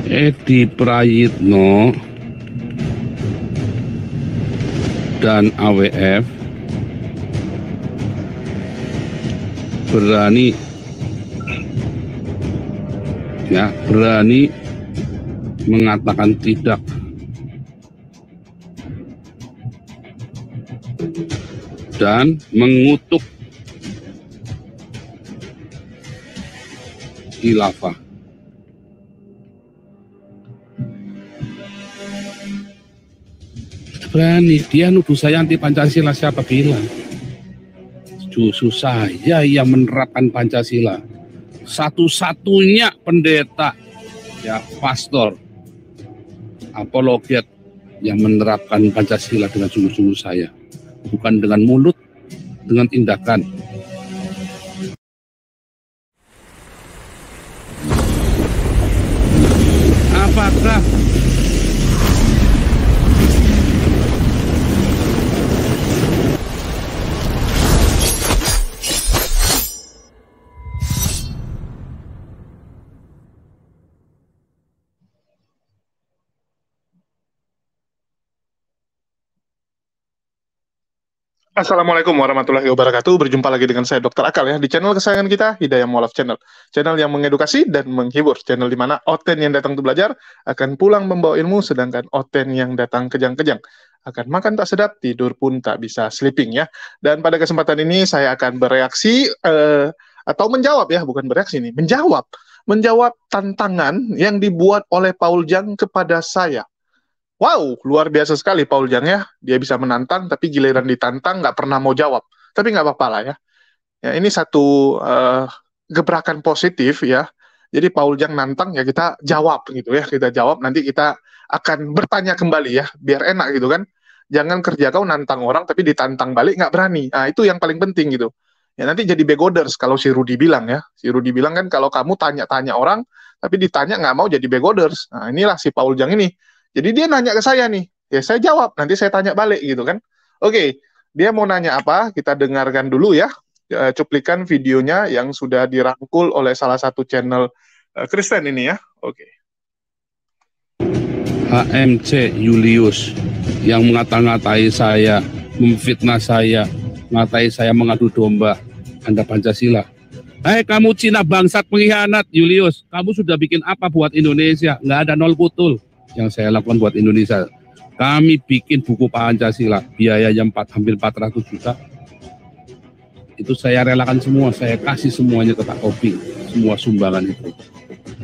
Edi Prayitno dan AWF berani mengatakan tidak dan mengutuk khilafah. Berani dia nuduh saya anti Pancasila, siapa bilang? Justru saya yang menerapkan Pancasila. Satu-satunya pendeta, pastor, apologet yang menerapkan Pancasila dengan sungguh-sungguh saya. Bukan dengan mulut, dengan tindakan. Apakah Assalamualaikum warahmatullahi wabarakatuh. Berjumpa lagi dengan saya Dr. Akal di channel kesayangan kita, Hidayah Mualaf Channel. Channel yang mengedukasi dan menghibur. Channel di mana Oten yang datang untuk belajar akan pulang membawa ilmu, sedangkan Oten yang datang kejang-kejang akan makan tak sedap, tidur pun tak bisa sleeping Dan pada kesempatan ini saya akan bereaksi atau menjawab bukan bereaksi nih, menjawab tantangan yang dibuat oleh Paul Jang kepada saya. Wow, luar biasa sekali Paul Jang Dia bisa menantang, tapi giliran ditantang nggak pernah mau jawab. Tapi nggak apa-apa lah ini satu gebrakan positif Jadi Paul Jang nantang kita jawab gitu Kita jawab, nanti kita akan bertanya kembali biar enak gitu kan. Jangan kerja kau nantang orang, tapi ditantang balik nggak berani. Nah, itu yang paling penting gitu. Nanti jadi begoders kalau si Rudy bilang Si Rudy bilang kan kalau kamu tanya-tanya orang, tapi ditanya nggak mau jadi begoders. Nah, inilah si Paul Jang ini. Jadi dia nanya ke saya nih, saya jawab, nanti saya tanya balik gitu kan. Oke, dia mau nanya apa, kita dengarkan dulu cuplikan videonya yang sudah dirangkul oleh salah satu channel Kristen ini Oke. HMC Julius yang mengata-ngatai saya, memfitnah saya, ngatai saya mengadu domba Anda Pancasila. Kamu Cina bangsat pengkhianat, Julius. Kamu sudah bikin apa buat Indonesia? Nggak ada nol kutul yang saya lakukan buat Indonesia. Kami bikin buku Pancasila, biayanya hampir 400 juta. Itu saya relakan semua, saya kasih semuanya ke Pak Toping, semua sumbangan itu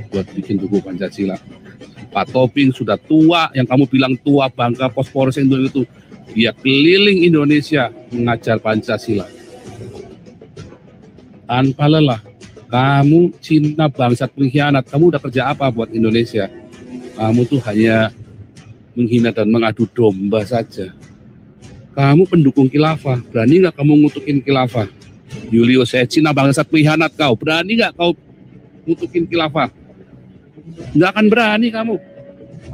buat bikin buku Pancasila. Pak Toping sudah tua, yang kamu bilang tua bangka pospores itu, dia keliling Indonesia mengajar Pancasila tanpa lelah. Kamu Cina bangsat pengkhianat, kamu udah kerja apa buat Indonesia? Kamu tuh hanya menghina dan mengadu domba saja. Kamu pendukung khilafah, berani nggak kamu ngutukin khilafah? Julius, saya Cina bangsat pengkhianat kau, berani nggak kau ngutukin khilafah? Nggak akan berani kamu.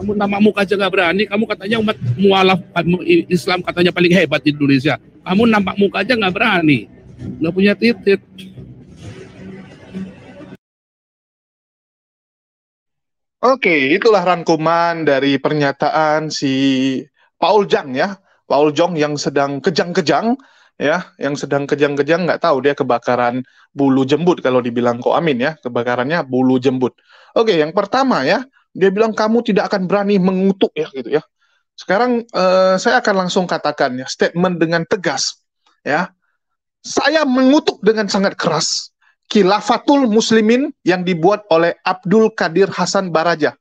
Kamu nama muka aja nggak berani. Kamu katanya umat mualaf Islam katanya paling hebat di Indonesia. Kamu nampak muka aja nggak berani, nggak punya titik. Oke, itulah rangkuman dari pernyataan si Paul Jang Paul Jong yang sedang kejang-kejang yang sedang kejang-kejang, nggak tahu dia kebakaran bulu jembut kalau dibilang Ko Amin kebakarannya bulu jembut. Oke, yang pertama dia bilang kamu tidak akan berani mengutuk gitu Sekarang saya akan langsung katakan statement dengan tegas Saya mengutuk dengan sangat keras Khilafatul Muslimin yang dibuat oleh Abdul Qadir Hasan Baraja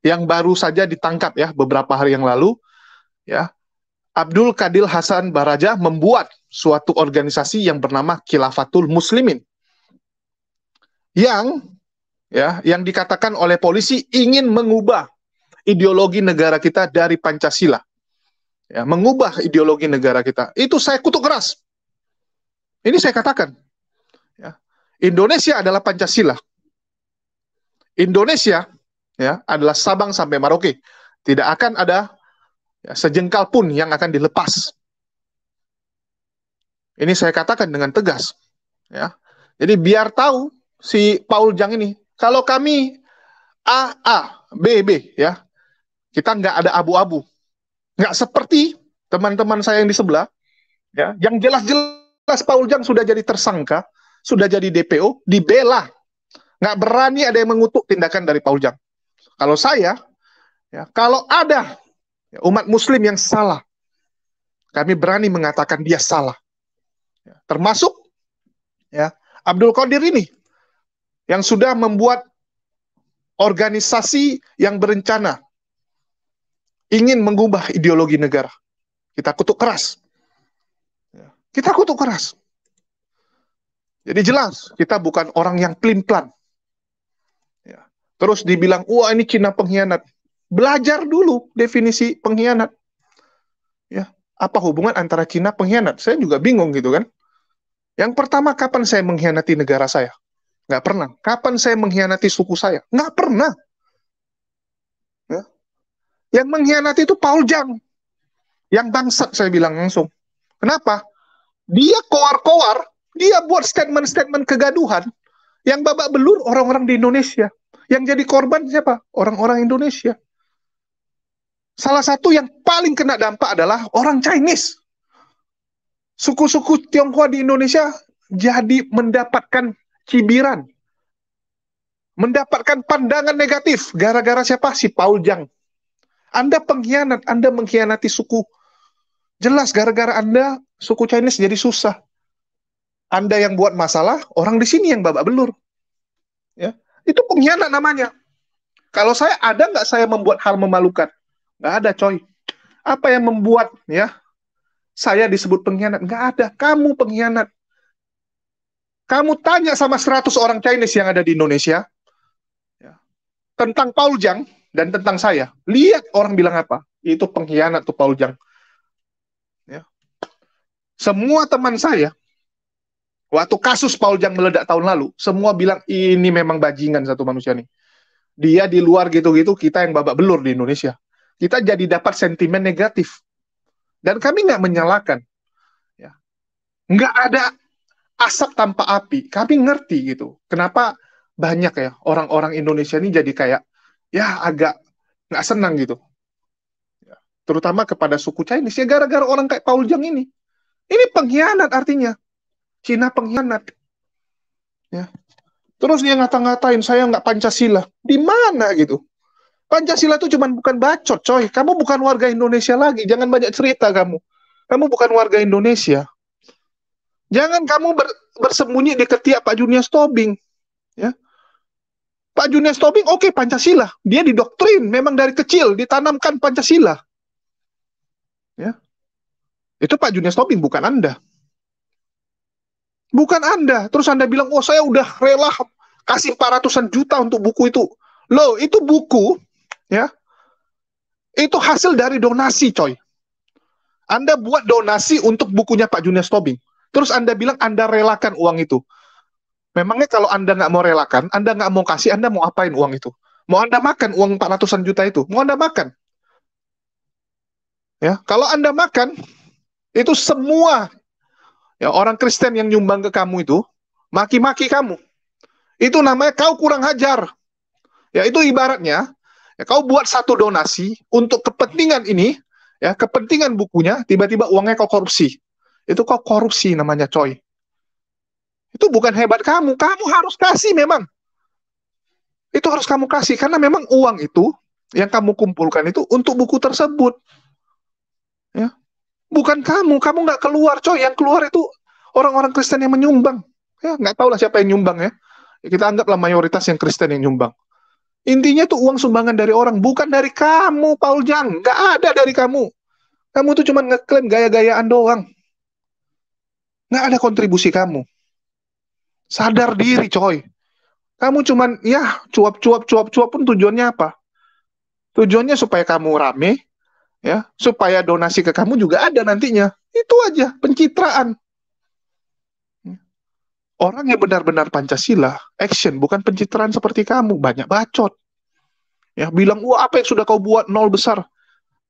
yang baru saja ditangkap beberapa hari yang lalu Abdul Qadir Hasan Baraja membuat suatu organisasi yang bernama Khilafatul Muslimin yang dikatakan oleh polisi ingin mengubah ideologi negara kita dari Pancasila mengubah ideologi negara kita. Itu saya kutuk keras. Ini saya katakan Indonesia adalah Pancasila. Indonesia adalah Sabang sampai Merauke. Tidak akan ada sejengkal pun yang akan dilepas. Ini saya katakan dengan tegas. Jadi biar tahu si Paul Jang ini, kalau kami AA BB ya. Kita nggak ada abu-abu. Nggak seperti teman-teman saya yang di sebelah, ya, yang jelas-jelas Paul Jang sudah jadi tersangka, sudah jadi DPO, dibela. Nggak berani ada yang mengutuk tindakan dari Paul Jang. Kalau saya, ya, kalau ada umat muslim yang salah, kami berani mengatakan dia salah. Ya, termasuk ya, Abdul Qadir ini, yang sudah membuat organisasi yang berencana ingin mengubah ideologi negara. Kita kutuk keras. Kita kutuk keras. Jadi jelas, kita bukan orang yang pelin-pelan. Ya. Terus dibilang, wah ini Cina pengkhianat. Belajar dulu definisi pengkhianat. Ya. Apa hubungan antara Cina pengkhianat? Saya juga bingung gitu kan. Yang pertama, kapan saya mengkhianati negara saya? Nggak pernah. Kapan saya mengkhianati suku saya? Nggak pernah. Ya. Yang mengkhianati itu Paul Jang. Yang bangsat, saya bilang langsung. Kenapa? Dia koar-koar, dia buat statement-statement kegaduhan, yang babak belur orang-orang di Indonesia. Yang jadi korban siapa? Orang-orang Indonesia. Salah satu yang paling kena dampak adalah orang Chinese. Suku-suku Tionghoa di Indonesia jadi mendapatkan cibiran. Mendapatkan pandangan negatif. Gara-gara siapa? Si Paul Jang. Anda pengkhianat, Anda mengkhianati suku. Jelas gara-gara Anda, suku Chinese jadi susah. Anda yang buat masalah, orang di sini yang babak belur. Ya, itu pengkhianat namanya. Kalau saya ada nggak saya membuat hal memalukan? Nggak ada, coy. Apa yang membuat ya saya disebut pengkhianat? Nggak ada. Kamu pengkhianat. Kamu tanya sama 100 orang Chinese yang ada di Indonesia ya, tentang Paul Jang dan tentang saya. Lihat orang bilang apa? Itu pengkhianat tuh Paul Jang. Ya. Semua teman saya waktu kasus Paul Jang meledak tahun lalu, semua bilang ini memang bajingan satu manusia nih. Dia di luar gitu-gitu, kita yang babak belur di Indonesia. Kita jadi dapat sentimen negatif. Dan kami nggak menyalahkan. Ya. Nggak ada asap tanpa api. Kami ngerti gitu. Kenapa banyak ya orang-orang Indonesia ini jadi kayak, ya agak nggak senang gitu. Ya. Terutama kepada suku Chinese. Ya gara-gara orang kayak Paul Jang ini. Ini pengkhianat artinya. Cina pengkhianat. Ya. Terus dia ngata-ngatain saya nggak Pancasila. Di mana gitu? Pancasila itu cuma bukan bacot, coy. Kamu bukan warga Indonesia lagi. Jangan banyak cerita kamu. Kamu bukan warga Indonesia. Jangan kamu bersembunyi di ketiak Pak Junius Tobing. Ya. Pak Junius Tobing, oke, Pancasila. Dia didoktrin. Memang dari kecil ditanamkan Pancasila. Ya. Itu Pak Junius Tobing, bukan Anda. Bukan Anda. Terus Anda bilang, oh saya udah rela kasih 400-an juta untuk buku itu. Loh, itu buku, ya, itu hasil dari donasi, coy. Anda buat donasi untuk bukunya Pak Junius Tobing. Terus Anda bilang Anda relakan uang itu. Memangnya kalau Anda nggak mau relakan, Anda nggak mau kasih, Anda mau apain uang itu? Mau Anda makan uang 400-an juta itu? Mau Anda makan? Ya, kalau Anda makan, itu semua ya orang Kristen yang nyumbang ke kamu itu maki-maki kamu. Itu namanya kau kurang ajar. Ya, itu ibaratnya ya, kau buat satu donasi untuk kepentingan ini, ya, kepentingan bukunya, tiba-tiba uangnya kau korupsi. Itu kau korupsi namanya, coy. Itu bukan hebat kamu. Kamu harus kasih memang. Itu harus kamu kasih. Karena memang uang itu, yang kamu kumpulkan itu untuk buku tersebut. Ya. Bukan kamu. Kamu nggak keluar, coy. Yang keluar itu orang-orang Kristen yang menyumbang. Ya, nggak tahu lah siapa yang nyumbang ya. Kita anggaplah mayoritas yang Kristen yang nyumbang. Intinya itu uang sumbangan dari orang. Bukan dari kamu, Paul Jang. Nggak ada dari kamu. Kamu tuh cuma ngeklaim gaya-gayaan doang. Nggak ada kontribusi kamu. Sadar diri, coy. Kamu cuman, ya, cuap-cuap pun tujuannya apa? Tujuannya supaya kamu rame, ya, supaya donasi ke kamu juga ada nantinya. Itu aja, pencitraan. Orang yang benar-benar Pancasila, action, bukan pencitraan seperti kamu. Banyak bacot. Ya, bilang, wah apa yang sudah kau buat, nol besar.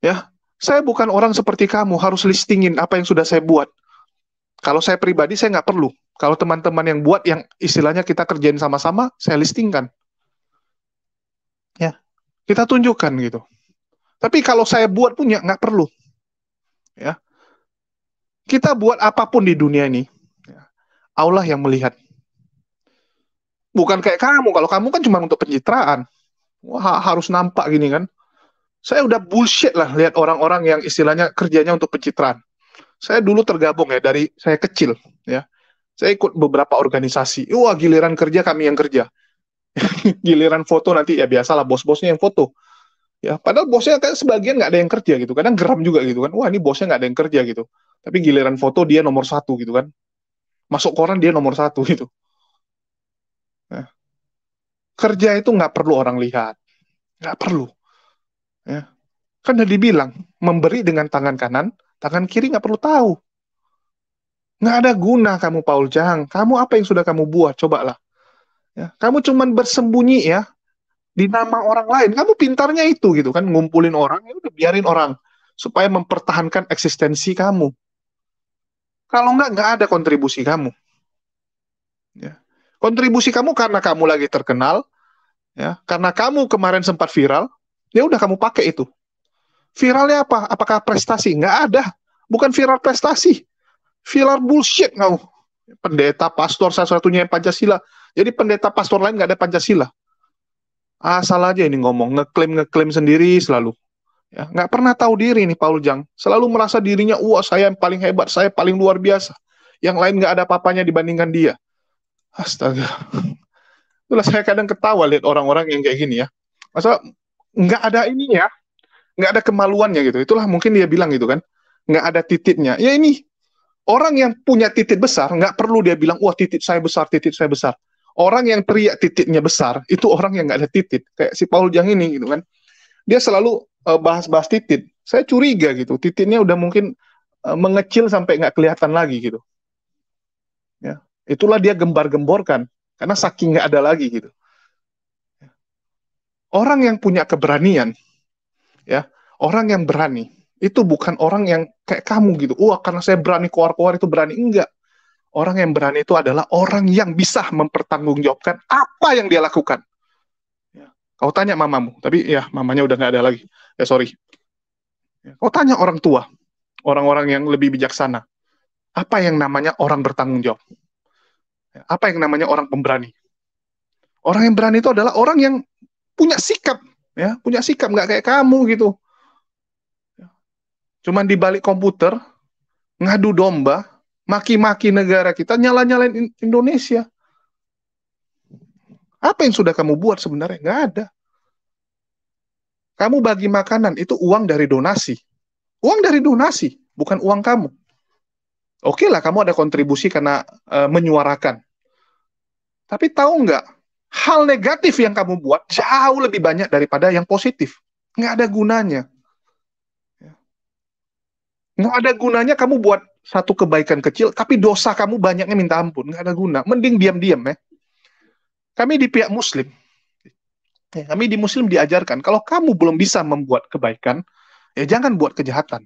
Ya, saya bukan orang seperti kamu, harus listingin apa yang sudah saya buat. Kalau saya pribadi, saya nggak perlu. Kalau teman-teman yang buat, yang istilahnya kita kerjain sama-sama, saya listingkan. Ya. Kita tunjukkan gitu. Tapi kalau saya buat punya, nggak perlu. Ya, kita buat apapun di dunia ini, ya, Allah yang melihat. Bukan kayak kamu. Kalau kamu kan cuma untuk pencitraan. Wah, harus nampak gini kan. Saya udah bullshit lah lihat orang-orang yang istilahnya kerjanya untuk pencitraan. Saya dulu tergabung ya dari saya kecil ya. Saya ikut beberapa organisasi. Wah, giliran kerja kami yang kerja. Giliran foto nanti ya biasalah bos-bosnya yang foto. Ya, padahal bosnya kan sebagian nggak ada yang kerja gitu. Kadang geram juga gitu kan. Wah, ini bosnya nggak ada yang kerja gitu. Tapi giliran foto dia nomor satu gitu kan. Masuk koran dia nomor satu gitu. Nah, kerja itu nggak perlu orang lihat. Nggak perlu. Ya. Kan udah dibilang, memberi dengan tangan kanan, tangan kiri nggak perlu tahu. Nggak ada guna kamu, Paul Jang. Kamu apa yang sudah kamu buat? Cobalah. Ya. Kamu cuman bersembunyi ya di nama orang lain. Kamu pintarnya itu gitu kan, ngumpulin orang, ya udah biarin orang supaya mempertahankan eksistensi kamu. Kalau nggak ada kontribusi kamu. Ya. Kontribusi kamu karena kamu lagi terkenal, ya, karena kamu kemarin sempat viral, ya udah kamu pakai itu. Viralnya apa? Apakah prestasi? Nggak ada. Bukan viral prestasi. Viral bullshit kamu. Pendeta, pastor, satu-satunya yang Pancasila. Jadi pendeta, pastor lain nggak ada Pancasila. Asal aja ini ngomong, ngeklaim sendiri selalu. Ya, nggak pernah tahu diri nih Paul Jang. Selalu merasa dirinya, wah saya yang paling hebat, saya paling luar biasa. Yang lain nggak ada apa-apanya dibandingkan dia. Astaga. Itulah saya kadang ketawa lihat orang-orang yang kayak gini ya. Masa nggak ada ininya, nggak ada kemaluannya gitu. Itulah mungkin dia bilang gitu kan. Nggak ada titiknya. Ya ini, orang yang punya titik besar, nggak perlu dia bilang, wah titik saya besar, titik saya besar. Orang yang teriak titiknya besar, itu orang yang nggak ada titik. Kayak si Paul Jang ini gitu kan. Dia selalu bahas-bahas titik. Saya curiga gitu, titiknya udah mungkin mengecil sampai nggak kelihatan lagi gitu. Ya, itulah dia gembar-gemborkan, karena saking nggak ada lagi gitu. Orang yang punya keberanian, ya, orang yang berani, itu bukan orang yang kayak kamu gitu. Wah, karena saya berani keluar-keluar itu berani. Enggak. Orang yang berani itu adalah orang yang bisa mempertanggungjawabkan apa yang dia lakukan. Ya. Kau tanya mamamu, tapi ya mamanya udah nggak ada lagi. Ya sorry. Ya. Kau tanya orang tua, orang-orang yang lebih bijaksana, apa yang namanya orang bertanggung jawab? Ya. Apa yang namanya orang pemberani? Orang yang berani itu adalah orang yang punya sikap, ya, punya sikap nggak kayak kamu gitu. Cuman di balik komputer ngadu domba, maki-maki negara kita, nyala-nyalain Indonesia. Apa yang sudah kamu buat sebenarnya? Nggak ada. Kamu bagi makanan, itu uang dari donasi. Uang dari donasi, bukan uang kamu. Oke lah, kamu ada kontribusi karena menyuarakan. Tapi tahu nggak, hal negatif yang kamu buat jauh lebih banyak daripada yang positif. Nggak ada gunanya. Nggak ada gunanya kamu buat satu kebaikan kecil, tapi dosa kamu banyaknya minta ampun. Nggak ada guna. Mending diam-diam ya. Kami di pihak Muslim, kami di Muslim diajarkan, kalau kamu belum bisa membuat kebaikan, ya jangan buat kejahatan.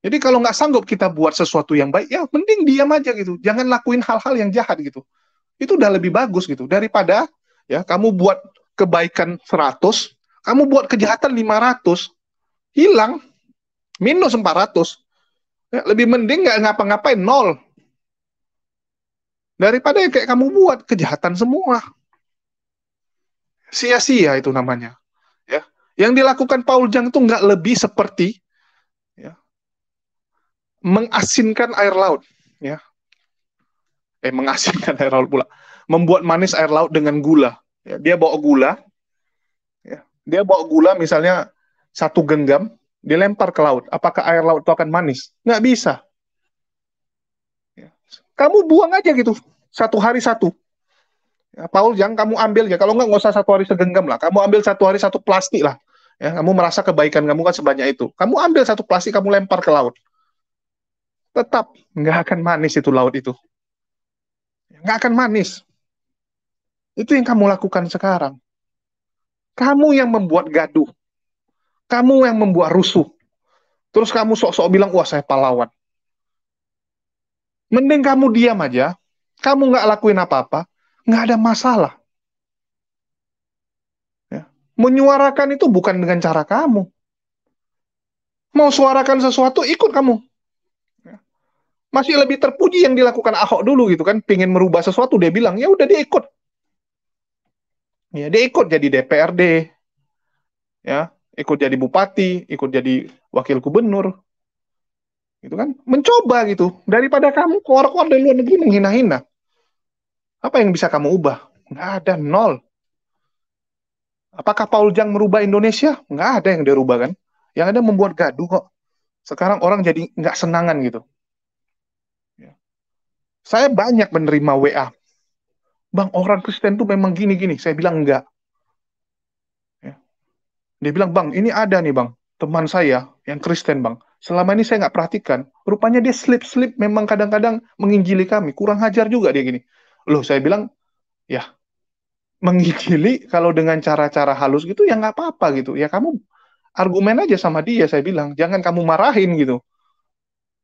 Jadi kalau nggak sanggup kita buat sesuatu yang baik, ya mending diam aja gitu. Jangan lakuin hal-hal yang jahat gitu. Itu udah lebih bagus gitu. Daripada ya kamu buat kebaikan 100, kamu buat kejahatan 500, hilang, minus 400. Ya, lebih mending nggak ngapa-ngapain, nol. Daripada yang kayak kamu buat kejahatan semua. Sia-sia itu namanya. Ya. Yang dilakukan Paul Jang itu nggak lebih seperti ya, mengasinkan air laut. Ya. Mengasinkan air laut pula. Membuat manis air laut dengan gula. Ya, dia bawa gula. Ya. Dia bawa gula misalnya 1 genggam, dilempar ke laut. Apakah air laut itu akan manis? Nggak bisa. Ya. Kamu buang aja gitu. 1 hari 1. Ya, Paul, jangan kamu ambil ya. Kalau nggak usah 1 hari segenggam lah. Kamu ambil 1 hari 1 plastik lah. Ya, kamu merasa kebaikan kamu kan sebanyak itu. Kamu ambil 1 plastik, kamu lempar ke laut. Tetap nggak akan manis itu laut itu. Nggak akan manis. Itu yang kamu lakukan sekarang. Kamu yang membuat gaduh. Kamu yang membuat rusuh. Terus kamu sok-sok bilang, wah saya pahlawan. Mending kamu diam aja. Kamu nggak lakuin apa-apa. Nggak ada masalah. Menyuarakan itu bukan dengan cara kamu. Mau suarakan sesuatu, ikut kamu. Masih lebih terpuji yang dilakukan Ahok dulu gitu kan, pingin merubah sesuatu, dia bilang, ya udah dia ikut. Ya, dia ikut jadi DPRD, ya, ikut jadi bupati, ikut jadi wakil gubernur, gitu kan, mencoba gitu. Daripada kamu keluar-keluar dari luar negeri menghina-hina, apa yang bisa kamu ubah? Nggak ada, nol. Apakah Paul Jang merubah Indonesia? Nggak ada yang dia rubah kan. Yang ada membuat gaduh kok. Sekarang orang jadi nggak senangan gitu. Ya. Saya banyak menerima WA. Bang, orang Kristen tuh memang gini-gini. Saya bilang enggak. Ya. Dia bilang, bang, ini ada nih bang, teman saya yang Kristen bang. Selama ini saya nggak perhatikan. Rupanya dia slip-slip memang kadang-kadang menginjili kami. Kurang ajar juga dia gini. Loh, saya bilang, ya menginjili kalau dengan cara-cara halus gitu ya nggak apa-apa gitu. Ya kamu argumen aja sama dia, saya bilang. Jangan kamu marahin gitu.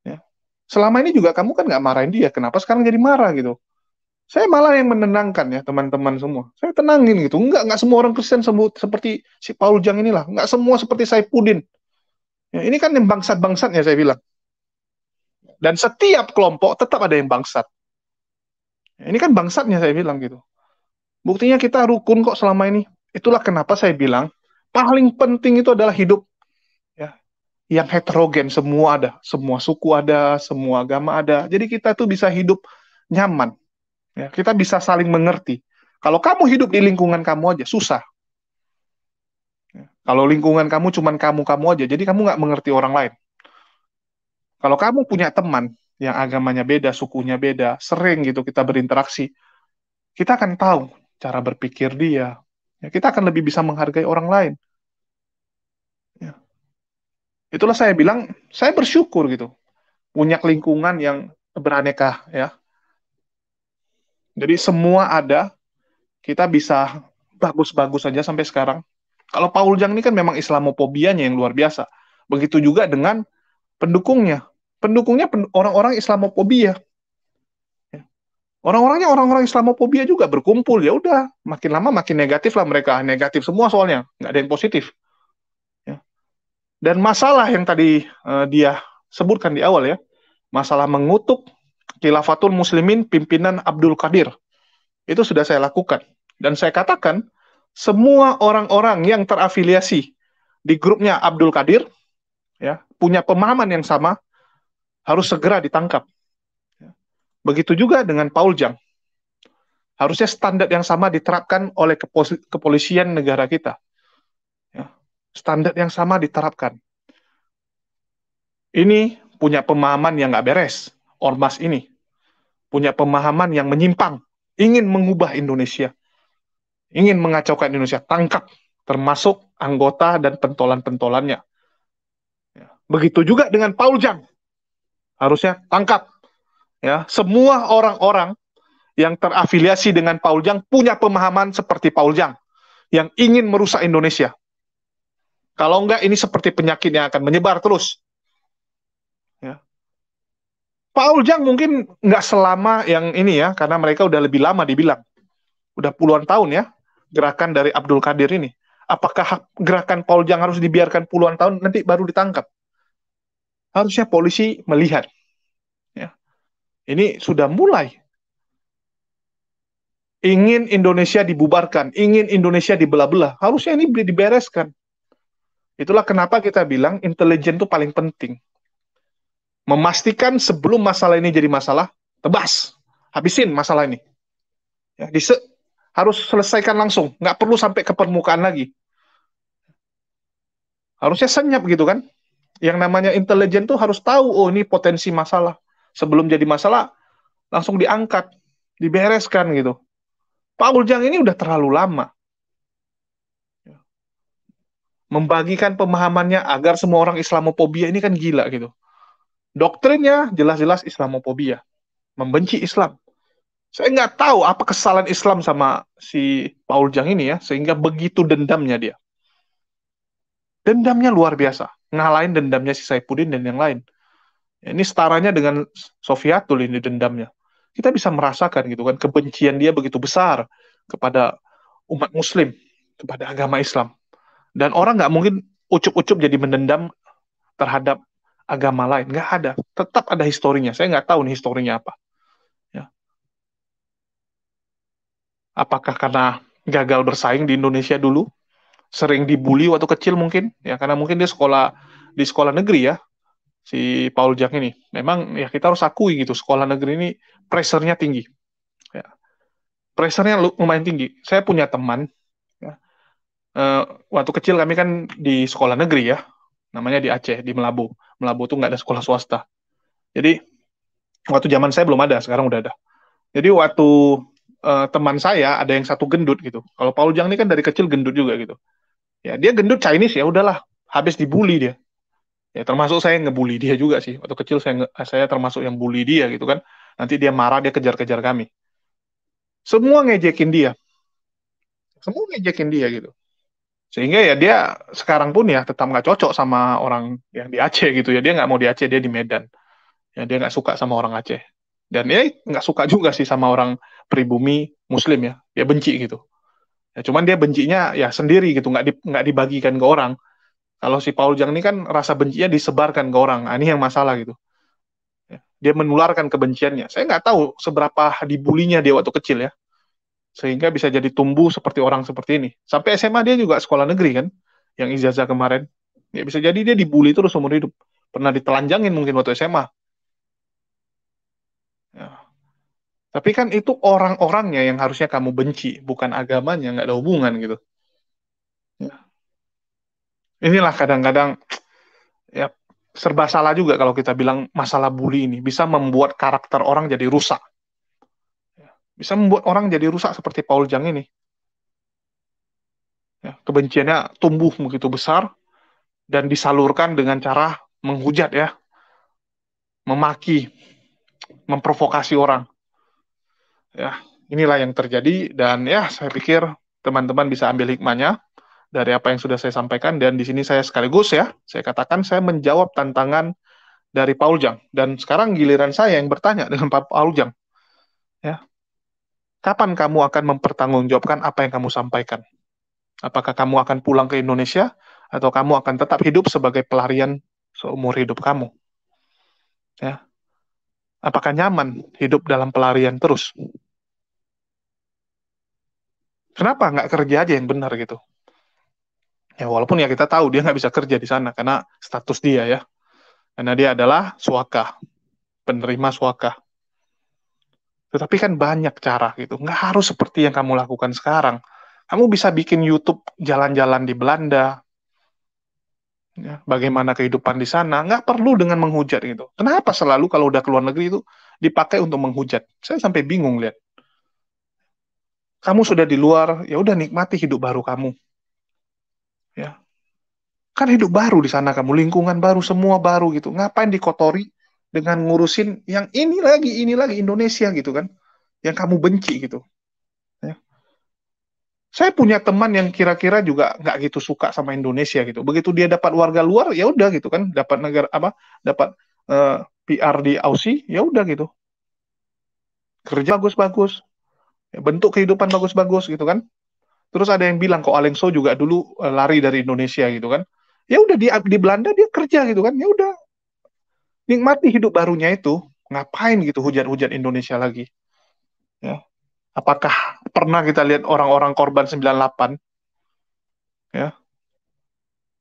Ya. Selama ini juga kamu kan nggak marahin dia. Kenapa sekarang jadi marah gitu? Saya malah yang menenangkan ya teman-teman semua. Saya tenangin gitu. Nggak semua orang Kristen seperti si Paul Jang inilah. Nggak semua seperti Saipudin. Ya, ini kan yang bangsat-bangsatnya saya bilang. Dan setiap kelompok tetap ada yang bangsat. Ya, ini kan bangsatnya saya bilang gitu. Buktinya kita rukun kok selama ini. Itulah kenapa saya bilang paling penting itu adalah hidup ya yang heterogen, semua ada, semua suku ada, semua agama ada. Jadi kita tuh bisa hidup nyaman. Ya, kita bisa saling mengerti. Kalau kamu hidup di lingkungan kamu aja susah. Ya. Kalau lingkungan kamu cuman kamu-kamu aja, jadi kamu nggak mengerti orang lain. Kalau kamu punya teman yang agamanya beda, sukunya beda, sering gitu kita berinteraksi, kita akan tahu cara berpikir dia. Ya, kita akan lebih bisa menghargai orang lain. Ya. Itulah saya bilang, saya bersyukur gitu, punya lingkungan yang beraneka ya. Jadi semua ada, kita bisa bagus-bagus saja sampai sekarang. Kalau Paul Jang ini kan memang Islamofobianya yang luar biasa. Begitu juga dengan pendukungnya. Pendukungnya orang-orang Islamofobia. Orang-orangnya orang-orang Islamofobia juga berkumpul, ya udah, makin lama makin negatif lah mereka, negatif semua soalnya, nggak ada yang positif. Ya. Dan masalah yang tadi dia sebutkan di awal ya, masalah mengutuk Khilafatul Muslimin pimpinan Abdul Qadir, itu sudah saya lakukan. Dan saya katakan, semua orang-orang yang terafiliasi di grupnya Abdul Qadir, ya, punya pemahaman yang sama, harus segera ditangkap. Begitu juga dengan Paul Jang. Harusnya standar yang sama diterapkan oleh kepolisian negara kita. Ya. Standar yang sama diterapkan. Ini punya pemahaman yang nggak beres. Ormas ini punya pemahaman yang menyimpang. Ingin mengubah Indonesia. Ingin mengacaukan Indonesia. Tangkap. Termasuk anggota dan pentolan-pentolannya. Ya. Begitu juga dengan Paul Jang. Harusnya tangkap. Ya. Semua orang-orang yang terafiliasi dengan Paul Jang punya pemahaman seperti Paul Jang yang ingin merusak Indonesia. Kalau enggak, ini seperti penyakit yang akan menyebar terus. Ya. Paul Jang mungkin nggak selama yang ini ya, karena mereka udah lebih lama dibilang. Udah puluhan tahun ya, gerakan dari Abdul Qadir ini. Apakah gerakan Paul Jang harus dibiarkan puluhan tahun, nanti baru ditangkap? Harusnya polisi melihat. Ya. Ini sudah mulai. Ingin Indonesia dibubarkan, ingin Indonesia dibelah-belah. Harusnya ini dibereskan. Itulah kenapa kita bilang intelijen itu paling penting. Memastikan sebelum masalah ini jadi masalah, tebas, habisin masalah ini. Ya, harus selesaikan langsung, nggak perlu sampai ke permukaan lagi. Harusnya senyap gitu kan. Yang namanya intelijen tuh harus tahu, oh ini potensi masalah. Sebelum jadi masalah, langsung diangkat, dibereskan gitu. Paul Jang ini udah terlalu lama. Membagikan pemahamannya agar semua orang Islamofobia ini kan gila gitu. Doktrinnya jelas-jelas Islamofobia. Membenci Islam. Saya nggak tahu apa kesalahan Islam sama si Paul Jang ini ya, sehingga begitu dendamnya dia. Dendamnya luar biasa. Ngalahin dendamnya si Saipudin dan yang lain. Ini setaranya dengan Sofiatul ini dendamnya. Kita bisa merasakan gitu kan, kebencian dia begitu besar kepada umat muslim, kepada agama Islam. Dan orang nggak mungkin ucup-ucup jadi mendendam terhadap agama lain. Nggak ada. Tetap ada historinya. Saya nggak tahu nih historinya apa. Ya. Apakah karena gagal bersaing di Indonesia dulu, sering dibully waktu kecil mungkin, ya karena mungkin dia sekolah di sekolah negeri ya, si Paul Jang ini. Memang ya kita harus akui gitu, sekolah negeri ini pressure-nya tinggi. Ya. Pressure-nya lumayan tinggi. Saya punya teman, ya, waktu kecil kami kan di sekolah negeri ya, namanya di Aceh, di Melabu. Melabu tuh nggak ada sekolah swasta. Jadi waktu zaman saya belum ada, sekarang udah ada. Jadi waktu teman saya ada yang satu gendut gitu. Kalau Paul Jang ini kan dari kecil gendut juga gitu. Ya dia gendut Chinese ya udahlah, habis dibully dia. Ya termasuk saya ngebully dia juga sih. Waktu kecil saya termasuk yang bully dia gitu kan. Nanti dia marah, dia kejar-kejar kami. Semua ngejekin dia. Semua ngejekin dia gitu. Sehingga ya dia sekarang pun ya tetap nggak cocok sama orang yang di Aceh gitu ya. Dia nggak mau di Aceh, dia di Medan. Ya dia nggak suka sama orang Aceh. Dan dia nggak suka juga sih sama orang pribumi Muslim ya. Dia benci gitu. Ya, cuman dia bencinya ya sendiri gitu, nggak dibagikan ke orang. Kalau si Paul Jang ini kan rasa bencinya disebarkan ke orang. Nah, ini yang masalah gitu. Ya, dia menularkan kebenciannya. Saya nggak tahu seberapa dibulinya dia waktu kecil ya, sehingga bisa jadi tumbuh seperti orang seperti ini. Sampai SMA dia juga sekolah negeri kan, yang ijazah kemarin. Ya bisa jadi dia dibully terus seumur hidup. Pernah ditelanjangin mungkin waktu SMA. Ya. Tapi kan itu orang-orangnya yang harusnya kamu benci, bukan agamanya, nggak ada hubungan gitu. Ya. Inilah kadang-kadang ya serba salah juga kalau kita bilang masalah bully ini bisa membuat karakter orang jadi rusak. Bisa membuat orang jadi rusak seperti Paul Jang ini. Ya, kebenciannya tumbuh begitu besar dan disalurkan dengan cara menghujat ya, memaki, memprovokasi orang. Ya, inilah yang terjadi dan ya saya pikir teman-teman bisa ambil hikmahnya dari apa yang sudah saya sampaikan dan di sini saya sekaligus ya, saya katakan saya menjawab tantangan dari Paul Jang dan sekarang giliran saya yang bertanya dengan Pak Paul Jang. Ya, kapan kamu akan mempertanggungjawabkan apa yang kamu sampaikan? Apakah kamu akan pulang ke Indonesia atau kamu akan tetap hidup sebagai pelarian seumur hidup kamu? Ya, apakah nyaman hidup dalam pelarian terus? Kenapa nggak kerja aja yang benar gitu? Ya walaupun ya kita tahu dia nggak bisa kerja di sana karena status dia ya, karena dia adalah suaka, penerima suaka. Tetapi kan banyak cara gitu, nggak harus seperti yang kamu lakukan sekarang. Kamu bisa bikin YouTube jalan-jalan di Belanda, ya, bagaimana kehidupan di sana, nggak perlu dengan menghujat gitu. Kenapa selalu kalau udah keluar negeri itu dipakai untuk menghujat? Saya sampai bingung lihat. Kamu sudah di luar, ya udah nikmati hidup baru kamu. Ya, kan hidup baru di sana kamu, lingkungan baru, semua baru gitu. Ngapain dikotori dengan ngurusin yang ini lagi Indonesia gitu kan, yang kamu benci gitu. Ya. Saya punya teman yang kira-kira juga nggak gitu suka sama Indonesia gitu. Begitu dia dapat warga luar, ya udah gitu kan, dapat negara apa, dapat PR di Aussie, ya udah gitu. Kerja bagus-bagus, ya, bentuk kehidupan bagus-bagus gitu kan. Terus ada yang bilang kok Alengso juga dulu lari dari Indonesia gitu kan. Ya udah di Belanda dia kerja gitu kan. Ya udah nikmati hidup barunya itu. Ngapain gitu hujat-hujat Indonesia lagi? Ya. Apakah pernah kita lihat orang-orang korban 98? Ya.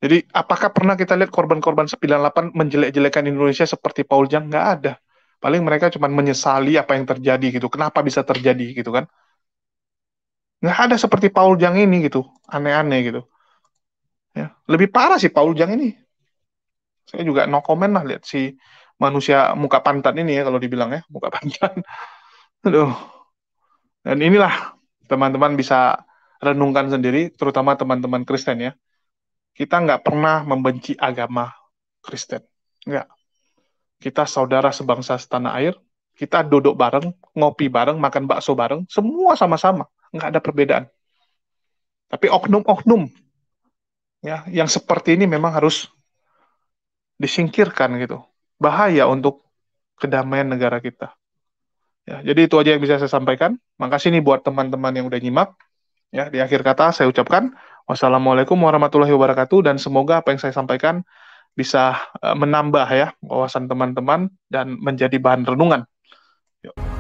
Jadi apakah pernah kita lihat korban-korban 98 menjelek-jelekan Indonesia seperti Paul Jang? Nggak ada. Paling mereka cuma menyesali apa yang terjadi gitu. Kenapa bisa terjadi gitu kan? Nggak ada seperti Paul Jang ini gitu. Aneh-aneh gitu. Ya. Lebih parah sih Paul Jang ini. Saya juga no comment lah lihat si manusia muka pantat ini ya kalau dibilang ya. Muka pantat. Aduh. Dan inilah teman-teman bisa renungkan sendiri, terutama teman-teman Kristen ya. Kita nggak pernah membenci agama Kristen. Nggak. Kita saudara sebangsa setanah air. Kita duduk bareng, ngopi bareng, makan bakso bareng. Semua sama-sama. Nggak ada perbedaan. Tapi oknum-oknum ya, yang seperti ini memang harus disingkirkan gitu. Bahaya untuk kedamaian negara kita. Ya, jadi itu aja yang bisa saya sampaikan. Makasih nih buat teman-teman yang udah nyimak. Ya, di akhir kata saya ucapkan Wassalamualaikum warahmatullahi wabarakatuh, dan semoga apa yang saya sampaikan bisa menambah ya wawasan teman-teman dan menjadi bahan renungan. Yuk.